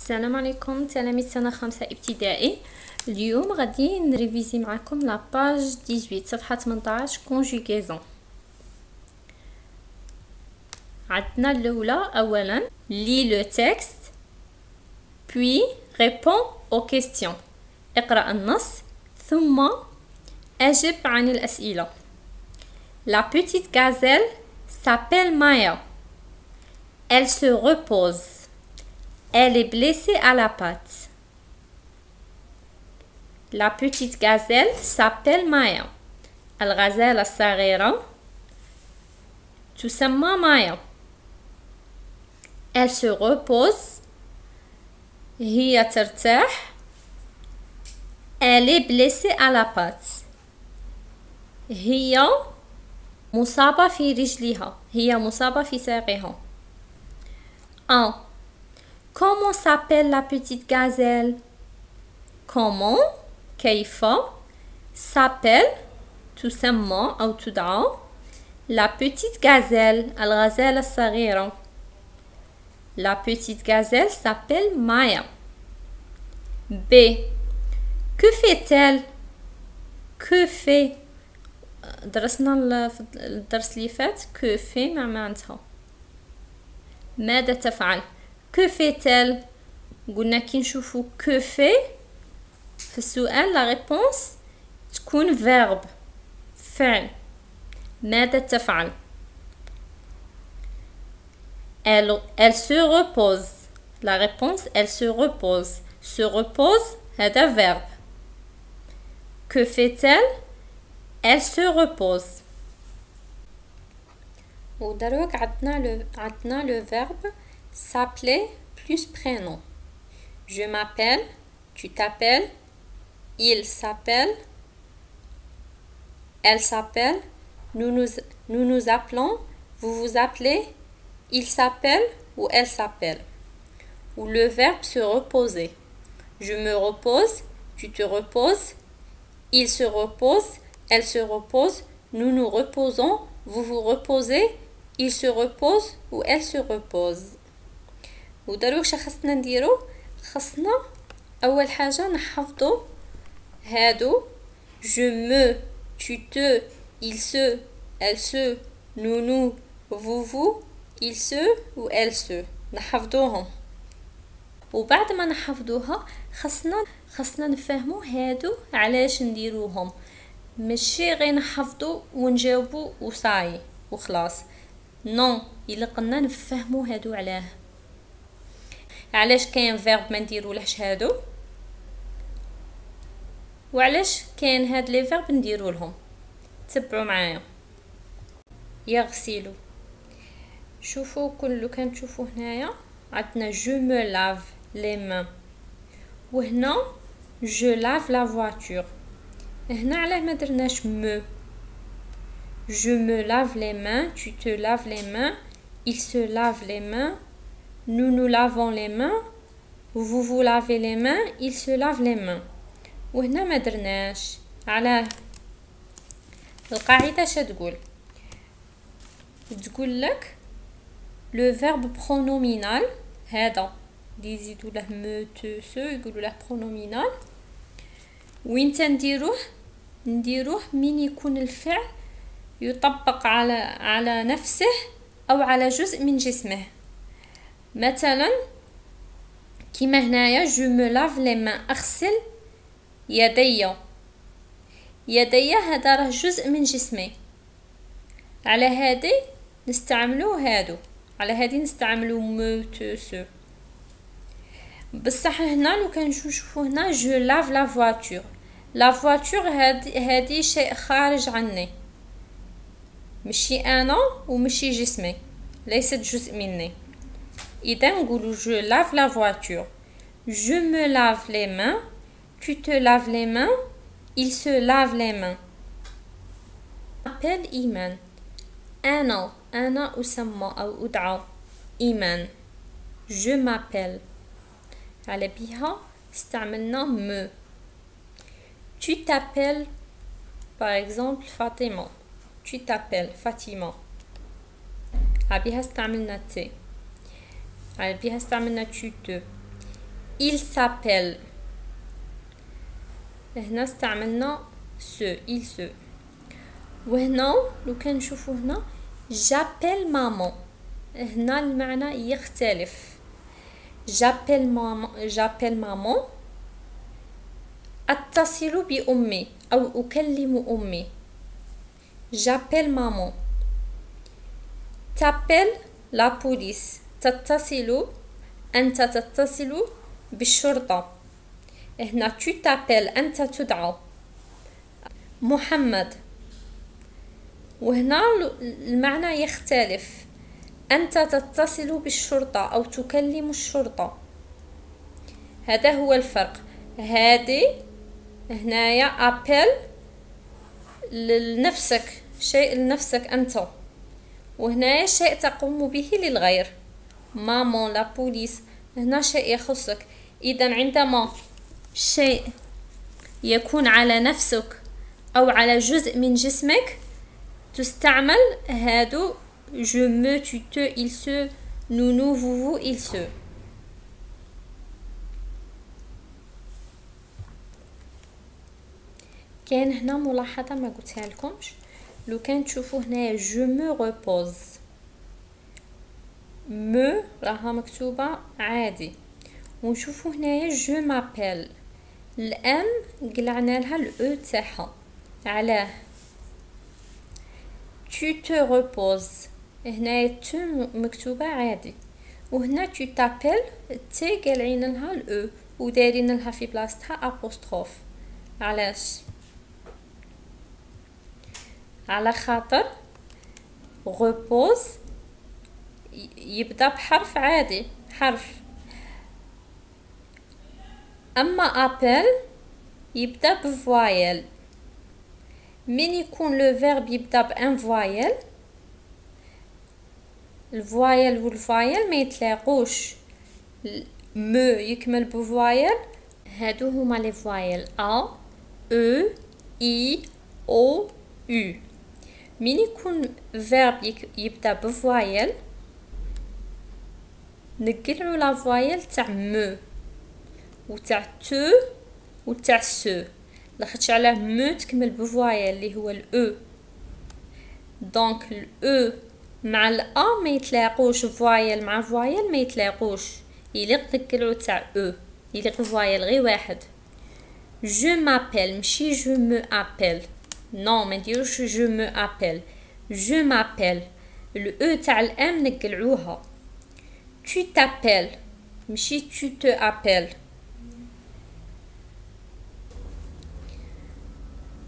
السلام عليكم تلاميذ سنة 5 ابتدائي. اليوم غادي نريفيزي معكم لا باج 18 صفحة 18 conjugaison. عندنا الأولى أولا lis le texte puis réponds aux questions. اقرأ النص ثم أجب عن الأسئلة. La petite gazelle s'appelle Maya. Elle se repose. Elle est blessée à la patte. La petite gazelle s'appelle Maya. الغزالة الصغيرة تسمى مايا. Elle se repose. هي ترتاح. Elle est blessée à la patte. هي مصابة في رجلها. هي مصابة في ساقها. 1. Comment s'appelle la petite gazelle? Comment كيف s'appelle تسمى أو تدعى la petite gazelle الغزالة الصغيرة. La petite gazelle s'appelle Maya. B. Que fait-elle? Que fait درسنا في الدرس اللي فات que fait مع معناتها ماذا تفعل. Que fait-elle؟ قلنا كي نشوفو que fait في السؤال لا ريبونس تكون verbe فعل. ماذا تفعل؟ Elle se repose. La réponse elle se repose. Se repose هذا verbe. Que fait-elle? Elle se repose. ودروك عندنا le verbe s'appeler plus prénom. Je m'appelle, tu t'appelles, il s'appelle, elle s'appelle, nous nous appelons, vous vous appelez, il s'appelle ou elle s'appelle. Ou le verbe se reposer. Je me repose, tu te reposes, il se repose, elle se repose, nous nous reposons, vous vous reposez, il se repose ou elle se repose. ودروك شا خصنا نديرو خصنا اول حاجه نحفظو هادو je me tu te il se elle se nous vous il se و elle se نحفظوهم. وبعد ما نحفظوها خصنا نفهمو هادو علاش نديروهم. ماشي غير نحفظو ونجاوبو وصاي وخلاص. نو الا قلنا نفهمو هادو علاه علاش كاين فيرب ما نديرولهش هادو وعلاش كاين هاد لي فيرب نديرولهم. تبعوا معايا. يغسلوا. شوفوا كل كان تشوفوا هنايا عندنا je me lave les mains وهنا je lave la voiture. هنا علاه ما درناش me. Je me lave les mains, tu te laves les mains, il se lave les mains, nous nous lavons les mains, vous vous lavez les mains, il se lave les mains. وهنا ما درناش علاه. القاعدة اش تقول لك le verbe pronominal هذا اللي يزيدوا له me te se يقولوا له pronominal وين نديروه من يكون الفعل يطبق على نفسه او على جزء من جسمه. مثلا كيما هنايا je me lave les mains اغسل يدي هذا راه جزء من جسمي. على هذه نستعملو هادو على هذه نستعملو me te se. بصح هنا لو كان نشوفو هنا je lave la voiture. la voiture هذه شيء خارج عني مشي انا ومشي جسمي ليست جزء مني. اذا نقولو je lave la voiture. je me lave les mains, tu te laves les mains, il se lave les mains. appelle إيمان. أنا أسمى أو أدعى إيمان. je m'appelle على بها استعملنا me. tu t'appelles par exemple Fatima. tu t'appelles Fatima. على بها استعملنا تي. على بها استعملنا tu te. il s'appelle. هنا استعملنا se il se. وهنا لو كان نشوفو هنا j'appelle maman. هنا المعنى يختلف. j'appelle maman أتصل بأمي أو أكلم أمي. j'appelle maman. t'appelles la police. أنت تتصل بالشرطة. هنا tu t'appelles أنت تدعى. محمد. وهنا المعنى يختلف. أنت تتصل بالشرطة أو تكلم الشرطة. هذا هو الفرق. هذه هنايا أبل لنفسك، شيء لنفسك أنت، وهنايا شيء تقوم به للغير. مامون لا بوليس هنا شيء يخصك. إذا عندما شيء يكون على نفسك أو على جزء من جسمك تستعمل هادو je me, tu te, il se, nous, vous, il se. كان هنا ملاحظة ما قلتها لكمش. لو كان تشوفوا هنايا je me repose me راها مكتوبة عادي، ونشوفوا هنايا je m'appelle الام قلعنا لها الاو تاعها. علاه؟ tu te reposes هنايا tu مكتوبة عادي، وهنا tu t'appelles تي قالعين لها الاو ودايرين لها في بلاصتها ابوستروف. علاش؟ على خاطر repose يبدا بحرف عادي، حرف، اما ابل يبدا بفوايل. من يكون لو فيرب يبدا بان فوايل، الفوايل والفايل ما يتلاقوش. مو يكمل بفوايل، هادو هما لي فوايل ا او اي او يو. من يكون فيرب يبدا بفوايل نقلعو لا فوايل تاع مو وتاع تو وتاع سو، لاخاطش علاه مو تكمل بفوايل اللي هو الاو، دونك الاو مع الأ ما يتلاقوش، فوايل مع فوايل ما يتلاقوش، يليق نقلعو تاع او، يليق فوايل غير واحد. je m'appelle ماشي je me appelle، نو ما نديروش je me appelle، je m'appelle الاو تاع الام نقلعوها. tu t'appelles ماشي tu te appelles.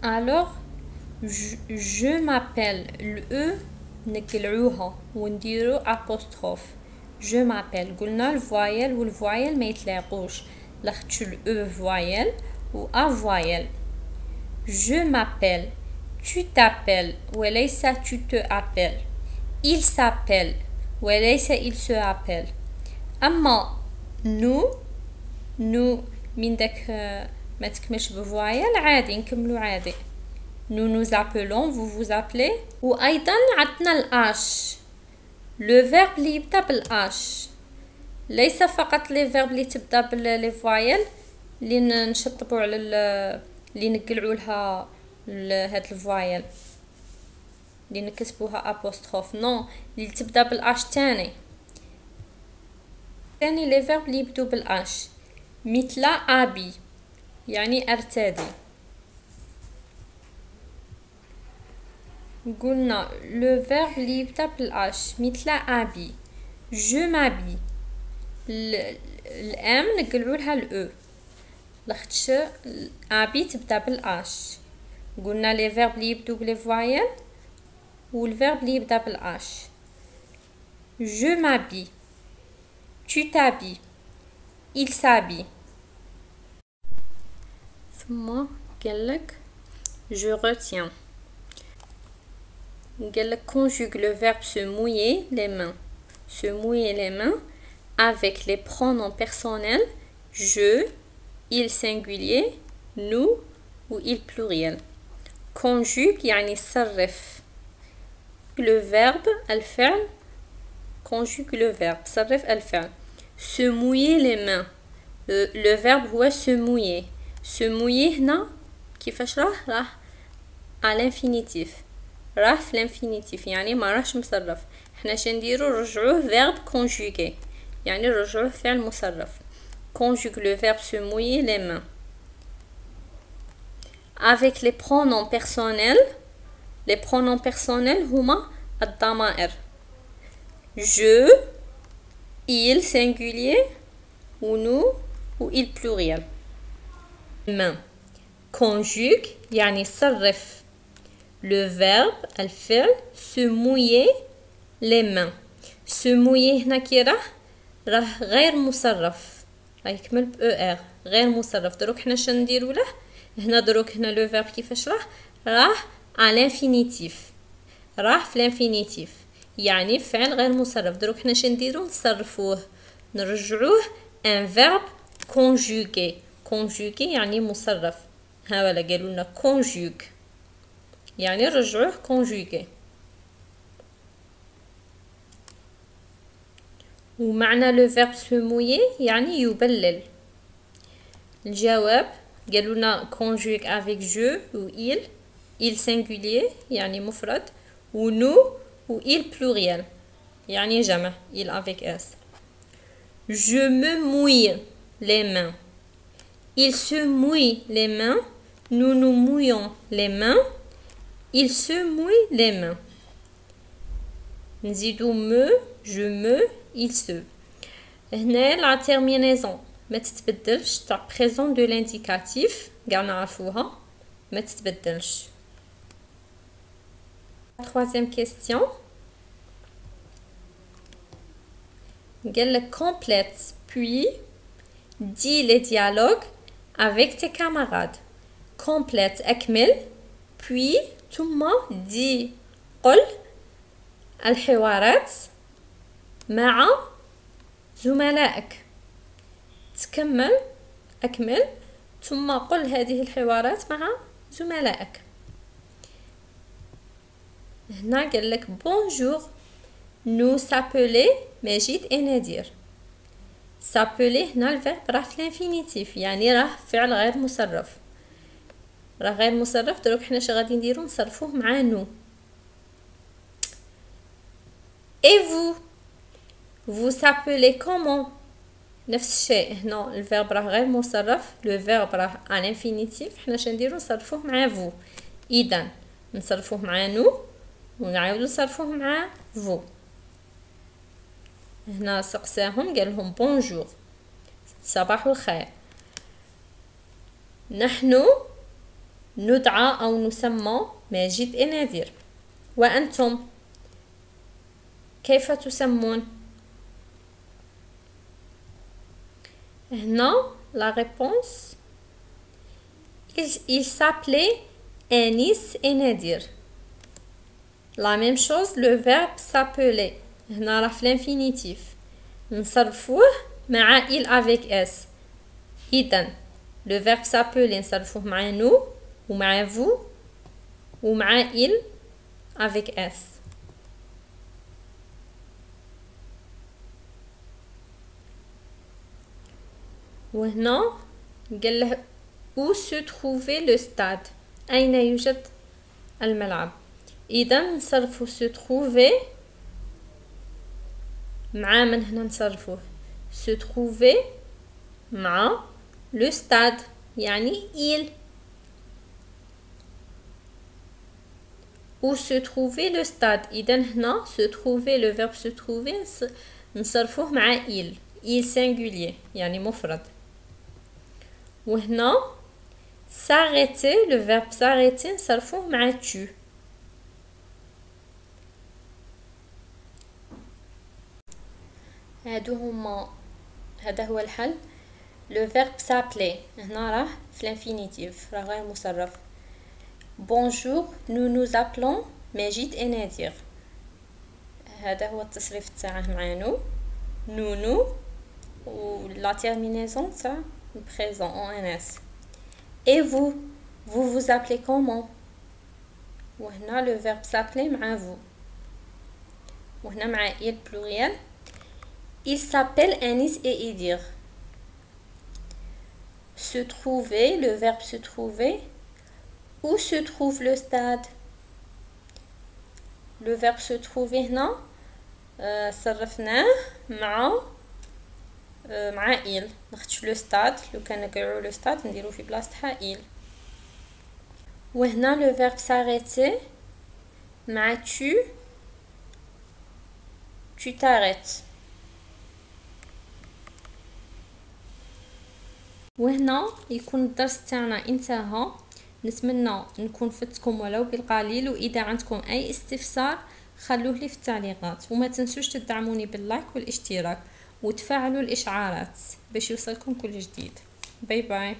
alors je m'appelle الاو نقلعوها ونديرو ابوستروف. je m'appelle قلنا الفوايل والفوايل ما يتلاقوش، لاخاطش الاو فوايل و ا فوايل. je m'appelle tu t'appelles وليس tu te appelles. il s'appelle وليس il se appelle. اما nous من داك ما تكملش بفوايل عادي نكملو عادي. nous nous appelons vous vous appelez. وايضا عندنا الاش، لو فيرب اللي يبدا بالاش، ليس فقط لي فيرب اللي تبدا باللي فوايل اللي نشطبوا على اللي نقلعوا لها هاد الفوايل اللي نكتبوها ابوستروف، نو اللي تبدا بالاش تاني لي فيرب اللي يبدو بالاش، مثل ابي يعني ارتدي. قلنا لو فيرب اللي يبدا بالاش مثل ابي، جو مابي الام نقلعوا لها الاو لاخاطش ابي تبدا بالاش. قلنا لي فيرب اللي يبدو بلي فوايل والفيرب اللي يبدا بالاش. je m'habille tu t'habilles il s'habille. ثم قالك je retiens، قالك conjugue le verbe se mouiller les mains. se mouiller les mains avec les pronoms personnels je, il singulier, nous ou il pluriel. conjugue يعني صرف le verbe الفعل، conjugue le verbe صرف الفعل. se mouiller les mains le verbe هو se mouiller. Se mouiller هنا كيفاش راه à l'infinitif. راه في l'infinitif يعني ما راهش مصرف. حنا شنديرو رجعوه verbe conjugué يعني رجعوه فعل مصرف. Conjugue le verbe se mouiller les mains. Avec les pronoms personnels هما الضمائر. Je, il singulier ou nous ou il pluriel. Main. Conjugue يعني صرف. Le verbe الفعل se mouiller les mains. Se mouiller هنا كي راه غير مصرف. راه يكمل ب er غير مصرف. دروك حنا شنديرو له هنا دروك هنا لو فيرب كيفاش راه à l'infinitif. راه في الانفينيتيف يعني فعل غير مصرف. دروك حنا شنديرو نصرفوه نرجعوه ان فيرب conjugué. conjugué يعني مصرف. ها ولا قالوا لنا conjugue يعني رجعوه conjugué. ومعنى لو فيرب se mouiller يعني يبلل. الجواب قالوا لنا conjugue avec je ou il singulier يعني مفرد و nous ou il pluriel يعني جمع il avec s. Je me mouille les mains. Il se mouille les mains. Nous nous mouillons les mains. Il se mouille les mains. نزيدو me, je me, il se. هنا la terminaison ما تتبدلش تاع présent de l'indicatif قاع نعرفوها ما تتبدلش. Troisième question. Complète puis dis les dialogues avec tes camarades. Complète أكمل puis ثم dis قل الحوارات مع زملائك. تكمل أكمل ثم قل هذه الحوارات مع زملائك. هنا قال لك bonjour nous s'appeler مجيد et نادر. s'appeler هنا الفعل راه في الانفينيتيف يعني راه فعل غير مصرف. راه غير مصرف دروك حنا اش غادي نديرو نصرفوه مع نو. et vous s'appelez comment نفس الشيء هنا الفيرب راه غير مصرف. لو فيرب راه à l'infinitif حنا اش نديرو نصرفوه مع vous. اذا نصرفوه مع نو ونعاودو نصرفوه مع فو. هنا سقساهم قال لهم بونجور صباح الخير. نحن ندعى أو نسمى ماجد ونادر. وأنتم كيف تسمون؟ هنا la réponse il s'appelait Anis et Nadir. La même chose, le verbe s'appeler. هنا راه في l'infinitif. نصرفوه مع il avec s. إذن le verbe s'appeler نصرفوه مع nous ومع vous ومع il avec s. وهنا قال له où se trouvait le stade. أين يوجد الملعب. إذا نصرفو se trouver مع من هنا نصرفوه se trouver مع le stade يعني il. où se trouvait le stade. إذا هنا se trouver le verbe se trouver نصرفوه مع il singulier يعني مفرد. وهنا s'arrêter le verbe s'arrêter نصرفوه مع tu. هذا هو الحل. لو فيرب s'appeler هنا راه في الانفينيتيف راه غير مصرف. bonjour nous nous appelons ماجد et نادر. هذا هو التصريف تاعه مع نو و لا terminaison تاع présent en ns. et vous vous appelez comment. وهنا لو فيرب s'appeler مع vous وهنا مع il pluriel. Il s'appelle Anis et Idir. se trouver, le verbe se trouver. Où se trouve le stade? Le verbe se trouver هنا صرفناه مع il. نختش لو ستاد، لو كان نقرأو لو ستاد نديرو في بلاصتها il. وهنا le verbe s'arrêter مع tu t'arrêtes. وهنا يكون الدرس تاعنا انتهى. نتمنى نكون فدتكم ولو بالقليل، واذا عندكم اي استفسار خلوه لي في التعليقات، وما تنسوش تدعموني باللايك والاشتراك وتفعلوا الاشعارات باش يوصلكم كل جديد. باي باي.